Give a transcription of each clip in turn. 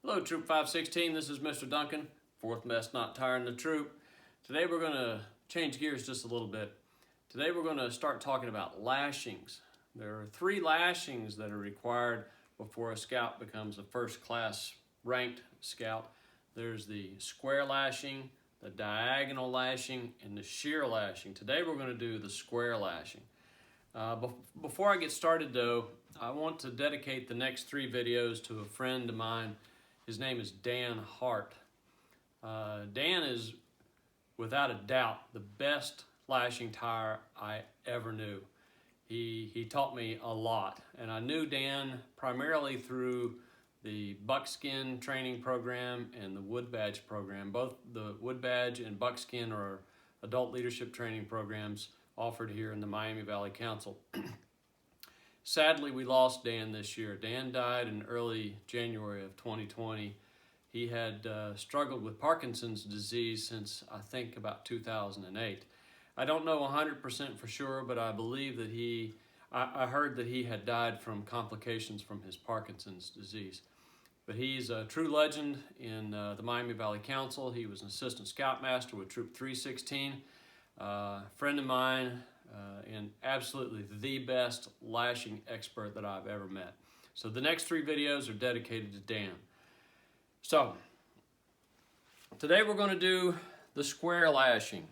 Hello Troop 516, this is Mr. Duncan, fourth best not tiring the troop. Today we're going to change gears just a little bit. Today we're going to start talking about lashings. There are 3 lashings that are required before a scout becomes a first class ranked scout. There's the square lashing, the diagonal lashing, and the shear lashing. Today we're going to do the square lashing. Before I get started though, I want to dedicate the next 3 videos to a friend of mine. His name is Dan Hart. Dan is, without a doubt, the best lashing tire I ever knew. He taught me a lot, and I knew Dan primarily through the buckskin training program and the wood badge program. Both the wood badge and buckskin are adult leadership training programs offered here in the Miami Valley Council. Sadly, we lost Dan this year. Dan died in early January of 2020. He had struggled with Parkinson's disease since I think about 2008. I don't know 100% for sure, but I believe that I heard that he had died from complications from his Parkinson's disease. But he's a true legend in the Miami Valley Council. He was an Assistant Scoutmaster with Troop 316, friend of mine, and absolutely the best lashing expert that I've ever met. So the next 3 videos are dedicated to Dan. So today we're going to do the square lashing.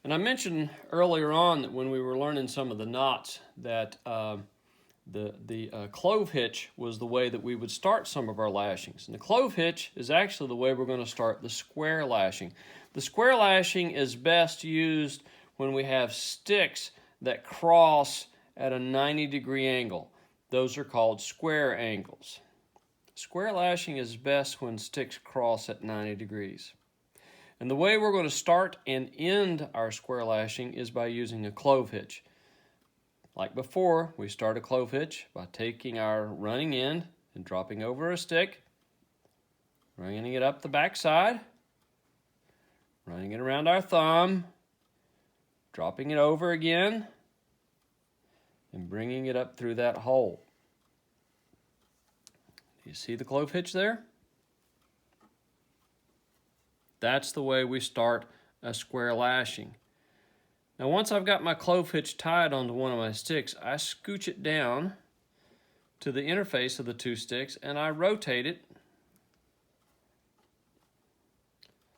And I mentioned earlier on that when we were learning some of the knots that the clove hitch was the way that we would start some of our lashings. And the clove hitch is actually the way we're going to start the square lashing. The square lashing is best used when we have sticks that cross at a 90-degree angle. Those are called square angles. Square lashing is best when sticks cross at 90 degrees. And the way we're going to start and end our square lashing is by using a clove hitch. Like before, we start a clove hitch by taking our running end and dropping over a stick, running it up the back side, running it around our thumb, dropping it over again, and bringing it up through that hole. You see the clove hitch there? That's the way we start a square lashing. Now once I've got my clove hitch tied onto one of my sticks, I scooch it down to the interface of the 2 sticks and I rotate it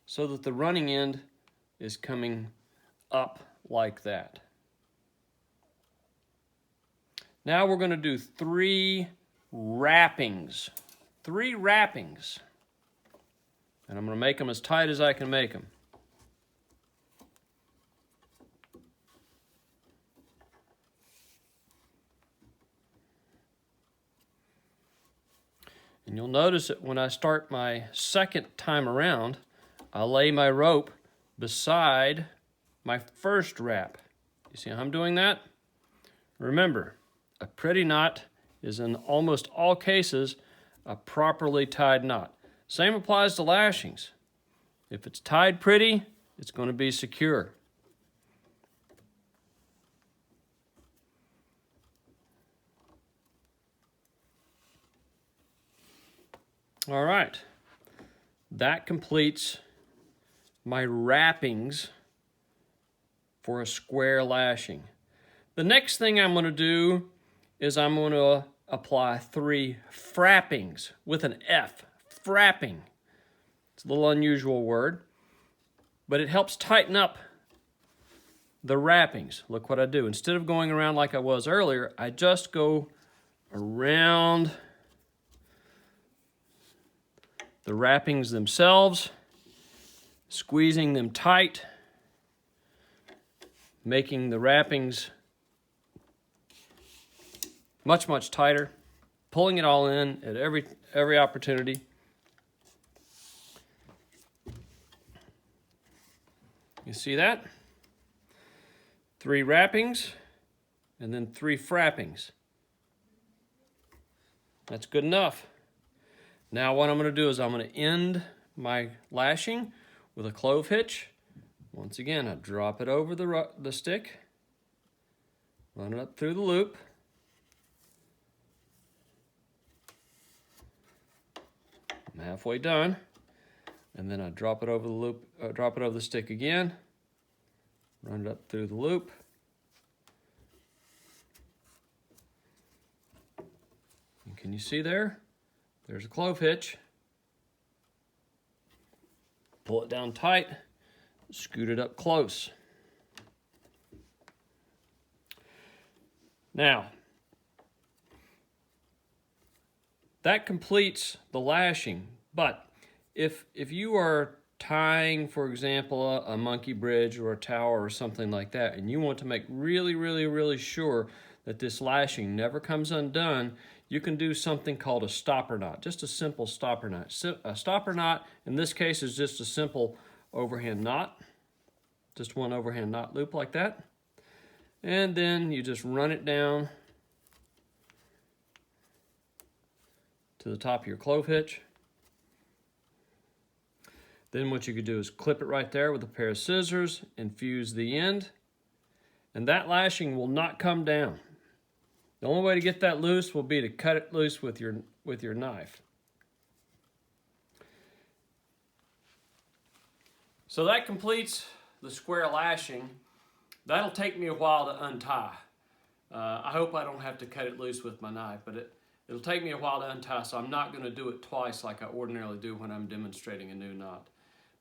so that the running end is coming up like that. Now we're going to do 3 wrappings. 3 wrappings. And I'm going to make them as tight as I can make them. And you'll notice that when I start my second time around, I lay my rope beside my first wrap. You see how I'm doing that? Remember, a pretty knot is in almost all cases a properly tied knot. Same applies to lashings. If it's tied pretty, it's going to be secure. All right, that completes my wrappings for a square lashing. The next thing I'm going to do is I'm going to apply 3 frappings with an F. Frapping. It's a little unusual word, but it helps tighten up the wrappings. Look what I do. Instead of going around like I was earlier, I just go around the wrappings themselves, squeezing them tight, making the wrappings much, much tighter, pulling it all in at every opportunity. You see that? 3 wrappings and then 3 frappings. That's good enough. Now what I'm going to do is I'm going to end my lashing with a clove hitch. Once again, I drop it over the stick, run it up through the loop, I'm halfway done. And then I drop it over the loop, drop it over the stick again, run it up through the loop. And can you see there? There's a clove hitch. Pull it down tight, scoot it up close. Now, that completes the lashing, but if you are tying, for example, a monkey bridge or a tower or something like that, and you want to make really sure that this lashing never comes undone, you can do something called a stopper knot, just a simple stopper knot. A stopper knot, in this case, is just a simple overhand knot, just one overhand knot loop like that. And then you just run it down to the top of your clove hitch. Then what you could do is clip it right there with a pair of scissors and fuse the end. And that lashing will not come down. The only way to get that loose will be to cut it loose with your knife. So that completes the square lashing. That'll take me a while to untie. I hope I don't have to cut it loose with my knife, but it'll take me a while to untie, so I'm not going to do it twice like I ordinarily do when I'm demonstrating a new knot.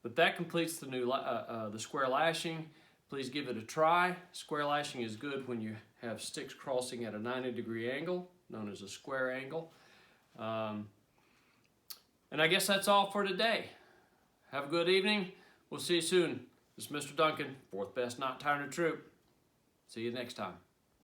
But that completes the square lashing. Please give it a try. Square lashing is good when you have sticks crossing at a 90-degree angle, known as a square angle. And I guess that's all for today. Have a good evening. We'll see you soon. This is Mr. Duncan, 4th best knot tying the troop. See you next time.